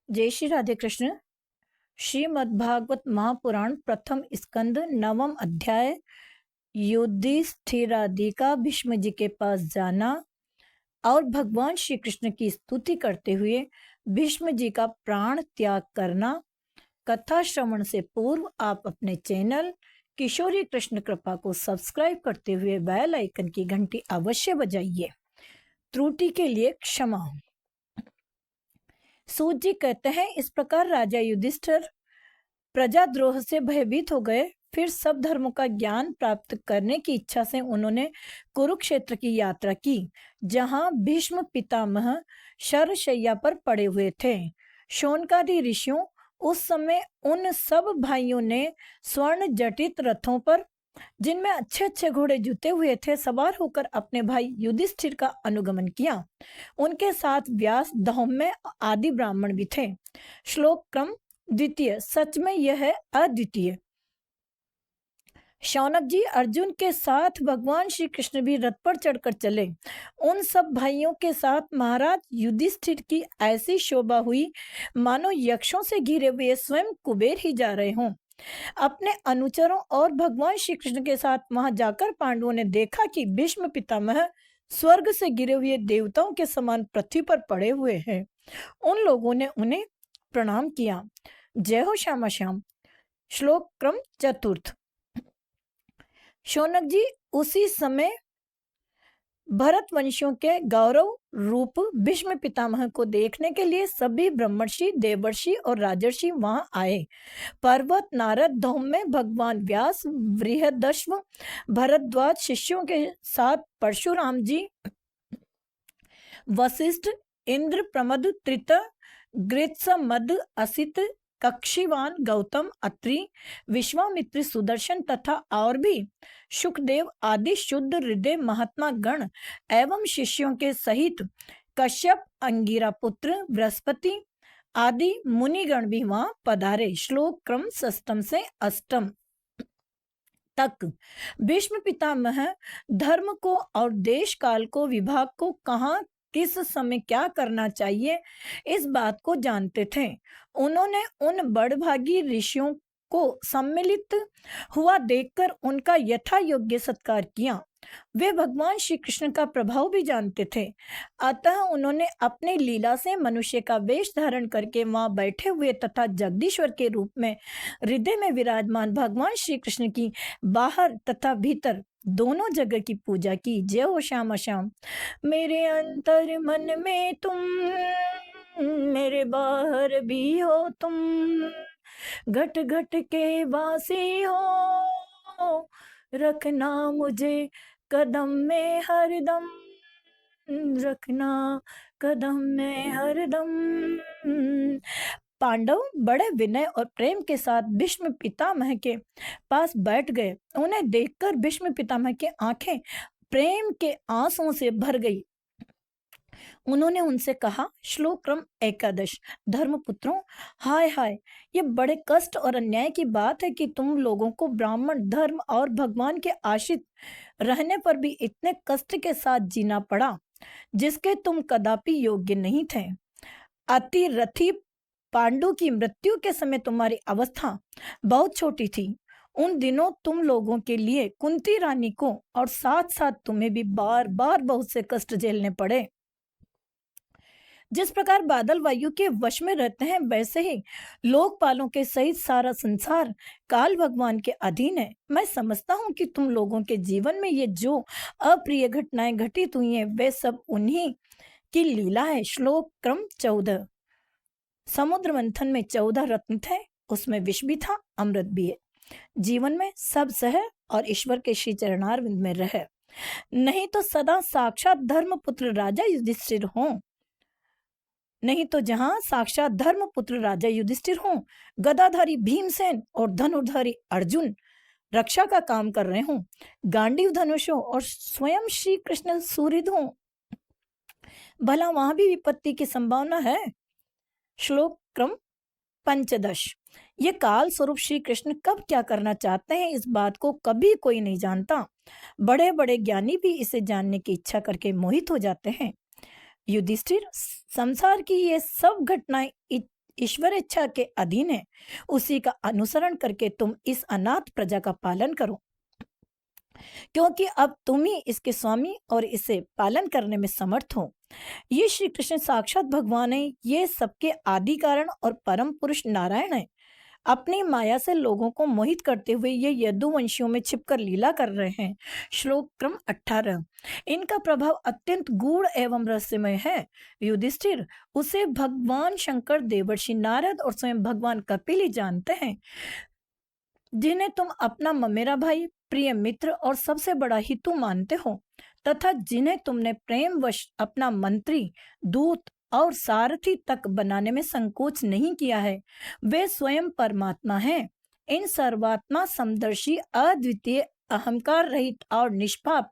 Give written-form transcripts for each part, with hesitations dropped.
जय श्री राधे कृष्ण। श्रीमद्भागवत महापुराण प्रथम स्कंद नवम अध्याय। युधिष्ठिरादि का भीष्म जी के पास जाना और भगवान श्री कृष्ण की स्तुति करते हुए भीष्म जी का प्राण त्याग करना। कथा श्रवण से पूर्व आप अपने चैनल किशोरी कृष्ण कृपा को सब्सक्राइब करते हुए बेल आइकन की घंटी अवश्य बजाइए। त्रुटि के लिए क्षमा। सूत जी कहते हैं, इस प्रकार राजा युधिष्ठिर प्रजाद्रोह से भयभीत हो गए। फिर सब धर्मों का ज्ञान प्राप्त करने की इच्छा से उन्होंने कुरुक्षेत्र की यात्रा की, जहां भीष्म पितामह शरशैया पर पड़े हुए थे। शौनकादि ऋषियों उस समय उन सब भाइयों ने स्वर्ण जटित रथों पर, जिनमें अच्छे अच्छे घोड़े जुते हुए थे, सवार होकर अपने भाई युधिष्ठिर का अनुगमन किया। उनके साथ व्यास, धौम्य आदि ब्राह्मण भी थे। श्लोक क्रम द्वितीय। सच में यह है अद्वितीय। शौनक जी, अर्जुन के साथ भगवान श्री कृष्ण भी रथ पर चढ़कर चले। उन सब भाइयों के साथ महाराज युधिष्ठिर की ऐसी शोभा हुई मानो यक्षों से घिरे हुए स्वयं कुबेर ही जा रहे हों। अपने अनुचरों और भगवान श्री कृष्ण के साथ वहां जाकर पांडवों ने देखा कि भीष्म पितामह स्वर्ग से गिरे हुए देवताओं के समान पृथ्वी पर पड़े हुए हैं। उन लोगों ने उन्हें प्रणाम किया। जय हो श्यामा श्याम। श्लोक क्रम चतुर्थ। शौनक जी, उसी समय भरत वंशियों के गौरव रूप भीष्म पितामह को देखने के लिए सभी ब्रह्मर्षि, देवर्षि और राजर्षि वहां आए। पर्वत, नारद, धौम्य, भगवान व्यास, बृहदश्व, भरद्वाज शिष्यों के साथ परशुराम जी, वशिष्ठ, इंद्र, प्रमद, त्रित, गृत्समद, असित, कक्षीवान, गौतम, अत्रि, विश्वामित्र, सुदर्शन तथा और भी सुखदेव आदि शुद्ध हृदय महात्मा गण एवं शिष्यों के सहित कश्यप, अंगिरा पुत्र, बृहस्पति आदि मुनिगण भी वहां पधारे। श्लोक क्रम षष्ठम से अष्टम तक। भीष्म पितामह धर्म को और देश काल को, विभाग को, कहाँ किस समय क्या करना चाहिए, इस बात को जानते थे। उन्होंने उन बड़भागी ऋषियों को सम्मिलित हुआ देखकर उनका यथा योग्य सत्कार किया। वे भगवान श्री कृष्ण का प्रभाव भी जानते थे, अतः उन्होंने अपने लीला से मनुष्य का वेश धारण करके वहां बैठे हुए तथा जगदीश्वर के रूप में हृदय में विराजमान भगवान श्री कृष्ण की बाहर तथा भीतर दोनों जगह की पूजा की। जय हो श्यामा श्याम। मेरे अंतर मन में तुम, मेरे बाहर भी हो तुम, घट घट के वासी हो, रखना मुझे कदम में हरदम, रखना कदम में हरदम। पांडव बड़े विनय और प्रेम के साथ भीष्म पितामह के पास बैठ गए। उन्हें देखकर भीष्म पितामह की आंखें प्रेम के आंसुओं से भर गई। उन्होंने उनसे कहा, श्लोक क्रम एकादश। धर्मपुत्रों, हाय हाय, ये बड़े कष्ट और अन्याय की बात है कि तुम लोगों को ब्राह्मण धर्म और भगवान के आश्रित रहने पर भी इतने कष्ट के साथ जीना पड़ा, जिसके तुम कदापि योग्य नहीं थे। अति रथी पांडु की मृत्यु के समय तुम्हारी अवस्था बहुत छोटी थी। उन दिनों तुम लोगों के लिए कुंती रानी को और साथ साथ तुम्हें भी बार बार बहुत से कष्ट झेलने पड़े। जिस प्रकार बादल वायु के वश में रहते हैं, वैसे ही लोकपालों के सहित सारा संसार काल भगवान के अधीन है। मैं समझता हूँ कि तुम लोगों के जीवन में ये जो अप्रिय घटनाएं घटित हुई हैं, वे सब उन्हीं की लीला है। श्लोक क्रम 14। समुद्र मंथन में 14 रत्न थे, उसमें विष भी था, अमृत भी है। जीवन में सब सह और ईश्वर के श्री चरणारविंद में रहे, नहीं तो सदा साक्षात धर्मपुत्र राजा युधिष्ठिर हों, नहीं तो जहां साक्षात धर्मपुत्र राजा युधिष्ठिर हों, गदाधारी भीमसेन और धनुर्धारी अर्जुन रक्षा का काम कर रहे हों, गांडीव धनुषों और स्वयं श्री कृष्ण सूर्य हों, भला वहां भी विपत्ति की संभावना है। श्लोक क्रम पंचदश। ये काल स्वरूप श्री कृष्ण कब क्या करना चाहते हैं, इस बात को कभी कोई नहीं जानता। बड़े बड़े ज्ञानी भी इसे जानने की इच्छा करके मोहित हो जाते हैं। युधिष्ठिर, संसार की ये सब घटनाएं ईश्वर इच्छा के अधीन है, उसी का अनुसरण करके तुम इस अनाथ प्रजा का पालन करो, क्योंकि अब तुम ही इसके स्वामी और इसे पालन करने में समर्थ हो। ये श्री कृष्ण साक्षात भगवान है, ये सबके आदि कारण और परम पुरुष नारायण है। अपनी माया से लोगों को मोहित करते हुए ये यदुवंशियों में छिपकर लीला कर रहे हैं। श्लोक क्रम 18। इनका प्रभाव अत्यंत गूढ़ एवं रहस्यमय है। युधिष्ठिर, उसे भगवान शंकर, देवर्षि नारद और स्वयं भगवान कपिल ही जानते हैं, जिन्हें तुम अपना ममेरा भाई, प्रिय मित्र और सबसे बड़ा हितु मानते हो, तथा जिन्हें तुमने प्रेमवश अपना मंत्री, दूत और सारथी तक बनाने में संकोच नहीं किया है, वे स्वयं परमात्मा हैं। इन सर्वात्मा समदर्शी, अद्वितीय, अहंकार रहित और निष्पाप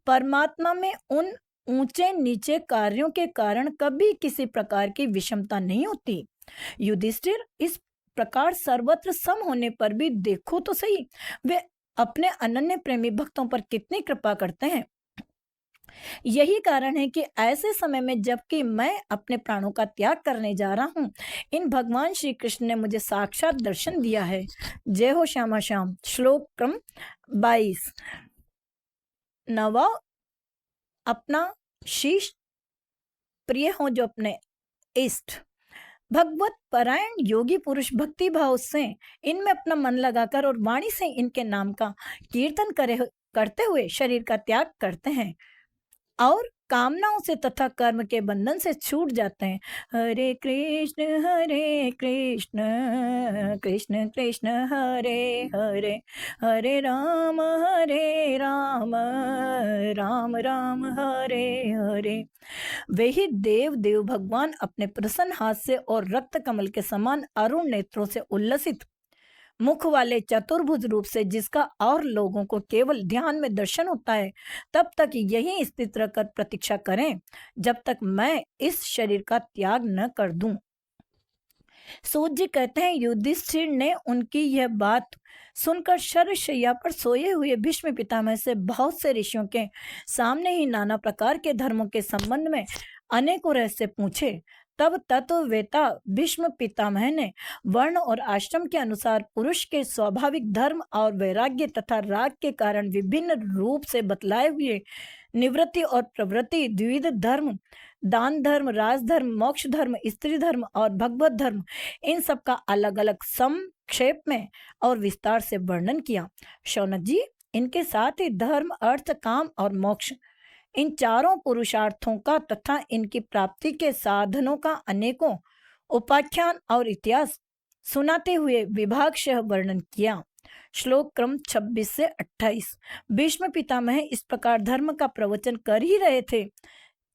परमात्मा में उन ऊंचे नीचे कार्यों के कारण कभी किसी प्रकार की विषमता नहीं होती। युधिष्ठिर, इस प्रकार सर्वत्र सम होने पर भी देखो तो सही, वे अपने अनन्य प्रेमी भक्तों पर कितनी कृपा करते हैं। यही कारण है कि ऐसे समय में जबकि मैं अपने प्राणों का त्याग करने जा रहा हूँ, इन भगवान श्री कृष्ण ने मुझे साक्षात दर्शन दिया है। जय हो श्यामा श्याम। श्लोक क्रम 22। नवा, अपना शीश प्रिय हो जो अपने इष्ट। भगवत परायण योगी पुरुष भक्ति भाव से इनमें अपना मन लगाकर और वाणी से इनके नाम का कीर्तन करते हुए शरीर का त्याग करते हैं और कामनाओं से तथा कर्म के बंधन से छूट जाते हैं। हरे कृष्ण कृष्ण कृष्ण हरे हरे, हरे राम राम राम हरे हरे। वे ही देव भगवान अपने प्रसन्न हाथ से और रक्त कमल के समान अरुण नेत्रों से उल्लसित मुख वाले चतुर्भुज रूप से, जिसका और लोगों को केवल ध्यान में दर्शन होता है, तब तक यही स्थित रहकर प्रतीक्षा करें जब तक मैं इस शरीर का त्याग न कर दूं। सूत जी कहते हैं, युधिष्ठिर ने उनकी यह बात सुनकर शरशैया पर सोए हुए भीष्म पितामह से बहुत से ऋषियों के सामने ही नाना प्रकार के धर्मों के संबंध में अनेकों रहस्य पूछे। तब तत्ववेता भीष्म पितामह ने वर्ण और आश्रम के अनुसार पुरुष के स्वाभाविक धर्म और वैराग्य तथा राग के कारण विभिन्न रूप से बतलाए हुए निवृत्ति और प्रवृत्ति, द्विविध धर्म, दान धर्म, राजधर्म, मोक्ष धर्म, स्त्री धर्म और भगवत धर्म, इन सब का अलग अलग संक्षेप में और विस्तार से वर्णन किया। शौनक जी, इनके साथ ही धर्म, अर्थ, काम और मोक्ष, इन चारों पुरुषार्थों का तथा इनकी प्राप्ति के साधनों का अनेकों उपाख्यान और इतिहास सुनाते हुए विभागशः वर्णन किया। श्लोक क्रम 26 से 28। भीष्म पितामह इस प्रकार धर्म का प्रवचन कर ही रहे थे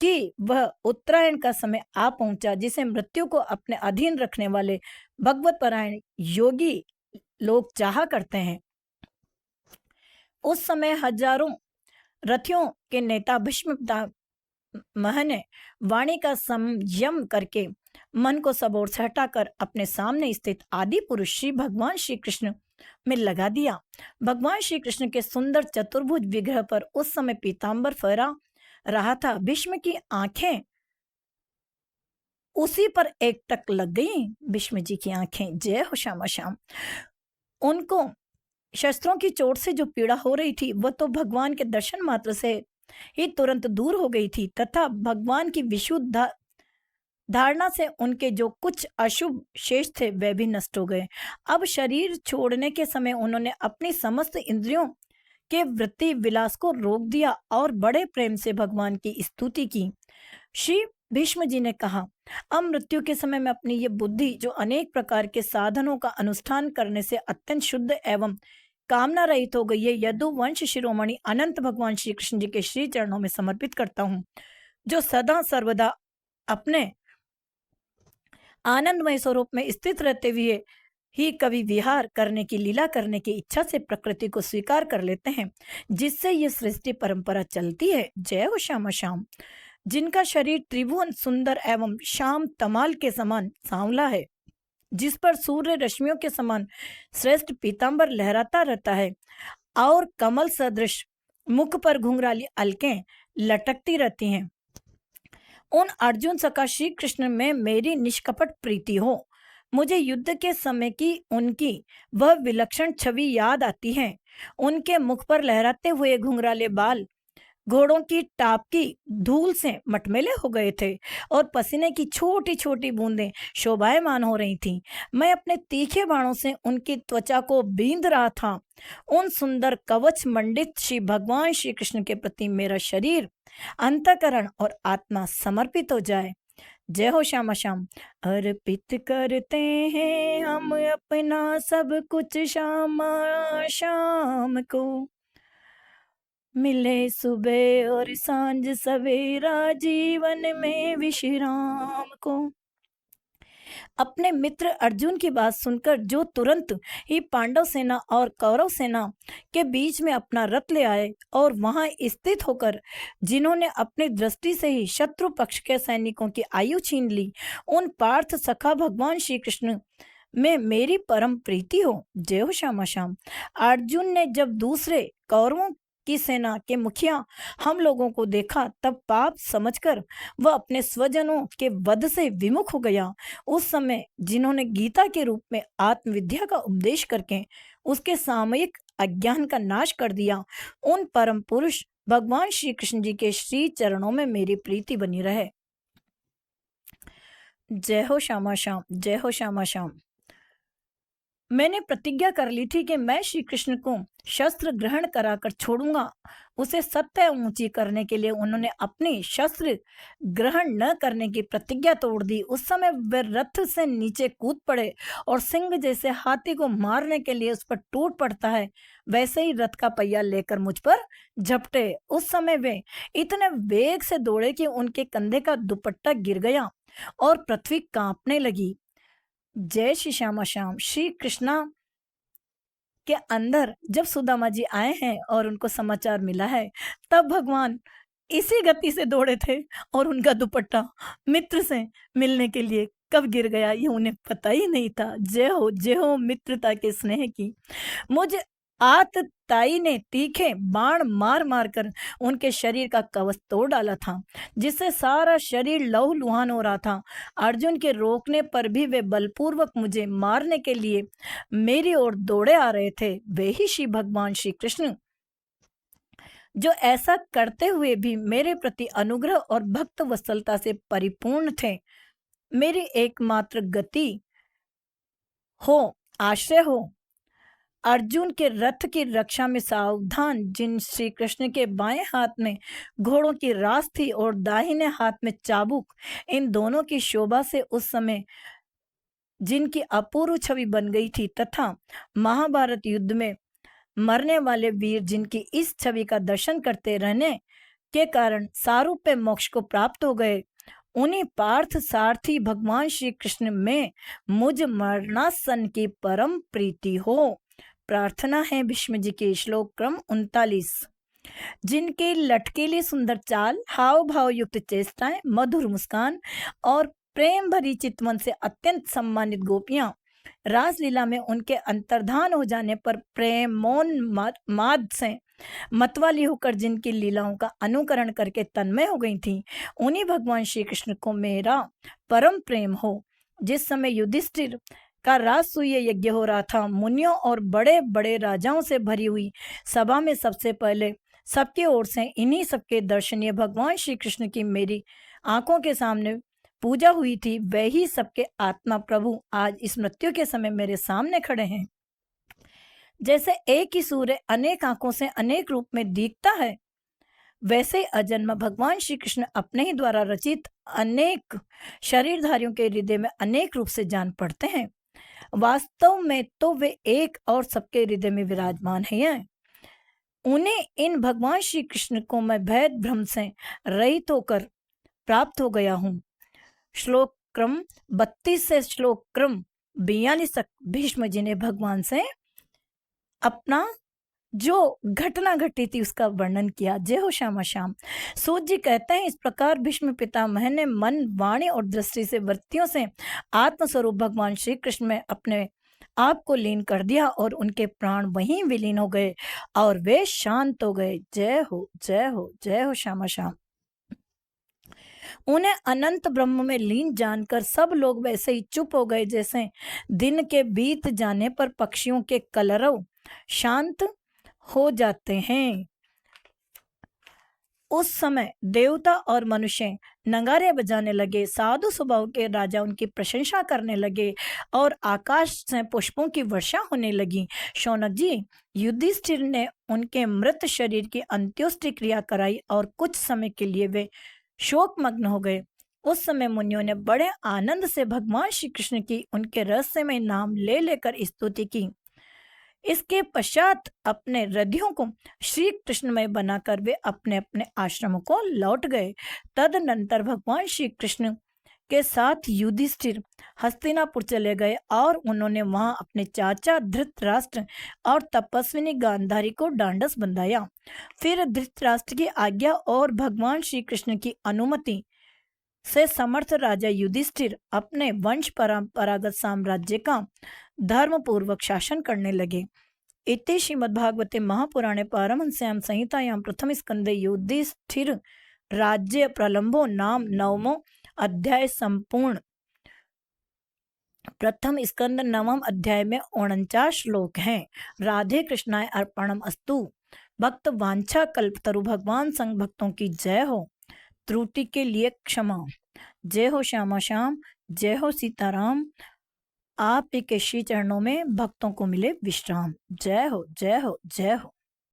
कि वह उत्तरायण का समय आ पहुंचा, जिसे मृत्यु को अपने अधीन रखने वाले भगवत परायण योगी लोग चाहा करते हैं। उस समय हजारों रथियों के नेता भीष्म पितामह ने वाणी का संयम करके मन को सब ओर से हटाकर अपने सामने स्थित आदि पुरुष श्री भगवान श्री कृष्ण में लगा दिया। भगवान श्री कृष्ण के सुंदर चतुर्भुज विग्रह पर उस समय पीतांबर फहरा रहा था। भीष्म की आंखें उसी पर एकटक लग गई। भीष्म जी की आंखें, जय हो श्यामा श्याम। उनको शस्त्रों की चोट से जो पीड़ा हो रही थी, वह तो भगवान के दर्शन मात्र से ही तुरंत दूर हो गई थी, तथा भगवान की विशुद्ध धारणा से उनके जो कुछ अशुभ शेष थे वे भी नष्ट हो गए। अब शरीर छोड़ने के समय उन्होंने अपनी समस्त इंद्रियों के वृत्ति विलास को रोक दिया और बड़े प्रेम से भगवान की स्तुति की। श्री भीष्म जी ने कहा, अब मृत्यु के समय में अपनी ये बुद्धि, जो अनेक प्रकार के साधनों का अनुष्ठान करने से अत्यंत शुद्ध एवं कामना रहित हो गई है, यदुवंश शिरोमणि अनंत भगवान श्री कृष्ण जी के श्री चरणों में समर्पित करता हूँ, जो सदा सर्वदा अपने आनंदमय स्वरूप में स्थित रहते हुए ही कभी विहार करने की, लीला करने की इच्छा से प्रकृति को स्वीकार कर लेते हैं, जिससे ये सृष्टि परंपरा चलती है। जय हो श्यामा श्याम। जिनका शरीर त्रिभुवन सुंदर एवं श्याम तमाल के समान सांवला है, जिस पर सूर्य रश्मियों के समान श्रेष्ठ पीतांबर लहराता रहता है और कमल सदृश मुख पर घुंघराली अलकें लटकती रहती हैं, उन अर्जुन सखा श्री कृष्ण में मेरी निष्कपट प्रीति हो। मुझे युद्ध के समय की उनकी वह विलक्षण छवि याद आती है। उनके मुख पर लहराते हुए घुंघराले बाल घोड़ों की टाप की धूल से मटमेले हो गए थे और पसीने की छोटी छोटी बूंदें शोभायमान हो रही थीं। मैं अपने तीखे बाणों से उनकी त्वचा को बींध रहा था। उन सुंदर कवच मंडित श्री भगवान श्री कृष्ण के प्रति मेरा शरीर, अंतःकरण और आत्मा समर्पित हो जाए। जय हो श्यामा श्याम। अर्पित करते हैं हम अपना सब कुछ श्यामा श्याम को, मिले सुबह और सांझ सवेरा जीवन में विश्राम को। अपने मित्र अर्जुन की बात सुनकर जो तुरंत ही पांडव सेना और कौरव सेना के बीच में अपना रथ ले आए और वहां स्थित होकर जिन्होंने अपनी दृष्टि से ही शत्रु पक्ष के सैनिकों की आयु छीन ली, उन पार्थ सखा भगवान श्री कृष्ण में मेरी परम प्रीति हो। जय हो श्यामा श्याम। अर्जुन ने जब दूसरे कौरवों की सेना के मुखिया हम लोगों को देखा, तब पाप समझकर वह अपने स्वजनों के वध से विमुख हो गया। उस समय जिन्होंने गीता के रूप में आत्मविद्या का उपदेश करके उसके सामयिक अज्ञान का नाश कर दिया, उन परम पुरुष भगवान श्री कृष्ण जी के श्री चरणों में मेरी प्रीति बनी रहे। जय हो श्यामा श्याम। जय हो श्यामा श्याम। मैंने प्रतिज्ञा कर ली थी कि मैं श्री कृष्ण को शस्त्र ग्रहण कराकर छोड़ूंगा। उसे सत्य ऊंची करने के लिए उन्होंने अपनी शस्त्र ग्रहण न करने की प्रतिज्ञा तोड़ दी। उस समय वे रथ से नीचे कूद पड़े और सिंह जैसे हाथी को मारने के लिए उस पर टूट पड़ता है, वैसे ही रथ का पहिया लेकर मुझ पर झपटे। उस समय वे इतने वेग से दौड़े कि उनके कंधे का दुपट्टा गिर गया और पृथ्वी कांपने लगी। जय श्री श्यामा श्याम। श्री कृष्णा के अंदर जब सुदामा जी आए हैं और उनको समाचार मिला है, तब भगवान इसी गति से दौड़े थे और उनका दुपट्टा मित्र से मिलने के लिए कब गिर गया ये उन्हें पता ही नहीं था। जय हो मित्रता के स्नेह की। मुझ आतताई ने तीखे बाण मार मार कर उनके शरीर का कवच तोड़ डाला था, जिससे सारा शरीर लहूलुहान हो रहा था। अर्जुन के रोकने पर भी वे बलपूर्वक मुझे मारने के लिए मेरी ओर दौड़े आ रहे थे। वे ही श्री भगवान श्री कृष्ण जो ऐसा करते हुए भी मेरे प्रति अनुग्रह और भक्त वत्सलता से परिपूर्ण थे। मेरी एकमात्र गति हो, आश्रय हो। अर्जुन के रथ की रक्षा में सावधान जिन श्री कृष्ण के बाएं हाथ में घोड़ों की रास थी और दाहिने हाथ में चाबुक, इन दोनों की शोभा से उस समय जिनकी अपूर्व छवि बन गई थी, तथा महाभारत युद्ध में मरने वाले वीर जिनकी इस छवि का दर्शन करते रहने के कारण सारूप्य मोक्ष को प्राप्त हो गए, उन्हीं पार्थ सारथी भगवान श्री कृष्ण में मुझ मरणासन की परम प्रीति हो। प्रार्थना है भीष्म जी के श्लोक क्रम 39। जिनके लटकेली सुंदर चाल, हाव भाव युक्त चेष्टाएं, मधुर मुस्कान और प्रेम भरी चितवन से अत्यंत सम्मानित गोपियां रासलीला में उनके अंतर्धान हो जाने पर प्रेम मौन माद से मतवाली होकर जिनकी लीलाओं का अनुकरण करके तन्मय हो गई थी, उन्हीं भगवान श्री कृष्ण को मेरा परम प्रेम हो। जिस समय युधिष्ठिर का राजसूय यज्ञ हो रहा था, मुनियों और बड़े बड़े राजाओं से भरी हुई सभा में सबसे पहले सबके ओर से इन्हीं सबके दर्शनीय भगवान श्री कृष्ण की मेरी आंखों के सामने पूजा हुई थी। वही सबके आत्मा प्रभु आज इस मृत्यु के समय मेरे सामने खड़े हैं। जैसे एक ही सूर्य अनेक आंखों से अनेक रूप में दिखता है, वैसे अजन्म भगवान श्री कृष्ण अपने ही द्वारा रचित अनेक शरीरधारियों के हृदय में अनेक रूप से जान पड़ते हैं। वास्तव में तो वे एक और सबके हृदय में विराजमान हैं। उन्हें इन भगवान श्री कृष्ण को मैं भेद भ्रम से रहित होकर प्राप्त हो गया हूँ। श्लोक क्रम 32 से श्लोक क्रम 42 तक भीष्म जी ने भगवान से अपना जो घटना घटी थी उसका वर्णन किया। जय हो श्यामा श्याम। सूत जी कहते हैं, इस प्रकार भीष्म पितामह ने मन, वाणी और दृष्टि से वृत्तियों से आत्मस्वरूप भगवान श्री कृष्ण में अपने आप को लीन कर दिया और उनके प्राण वहीं विलीन हो गए और वे शांत हो गए। जय हो जय हो जय हो श्यामा श्याम। उन्हें अनंत ब्रह्म में लीन जानकर सब लोग वैसे ही चुप हो गए जैसे दिन के बीत जाने पर पक्षियों के कलरव शांत हो जाते हैं। उस समय देवता और मनुष्य नगारे बजाने लगे, साधु स्वभाव के राजा उनकी प्रशंसा करने लगे और आकाश से पुष्पों की वर्षा होने लगी। शौनक जी, युधिष्ठिर ने उनके मृत शरीर की अंत्योष्टि क्रिया कराई और कुछ समय के लिए वे शोकमग्न हो गए। उस समय मुनियों ने बड़े आनंद से भगवान श्री कृष्ण की उनके रहस्यमय नाम ले लेकर स्तुति की। इसके पश्चात अपने रथियों को श्री कृष्णमय बनाकर वे अपने अपने आश्रमों को लौट गए। तदनंतर भगवान श्री कृष्ण के साथ युधिष्ठिर हस्तिनापुर चले गए और उन्होंने वहां अपने चाचा धृतराष्ट्र और तपस्विनी गांधारी को डांडस बंधाया। फिर धृतराष्ट्र की आज्ञा और भगवान श्री कृष्ण की अनुमति से समर्थ राजा युधिष्ठिर अपने वंश परंपरागत साम्राज्य का धर्म पूर्वक शासन करने लगे। इति श्रीमद्भागवते महापुराणे पारमहंस्यां संहितायां प्रथम स्कंदे युधिष्ठिर राज्य प्रलंबो नाम 9वां अध्याय संपूर्ण। प्रथम स्कंद 9वां अध्याय में 49 श्लोक हैं। राधे कृष्णाय अर्पणम अस्तु। भक्त वांछा कल्पतरु भगवान संग भक्तों की जय हो। त्रुटि के लिए क्षमा। जय हो श्यामा श्याम, जय हो सीताराम। आप के श्री चरणों में भक्तों को मिले विश्राम। जय हो, जय हो, जय हो।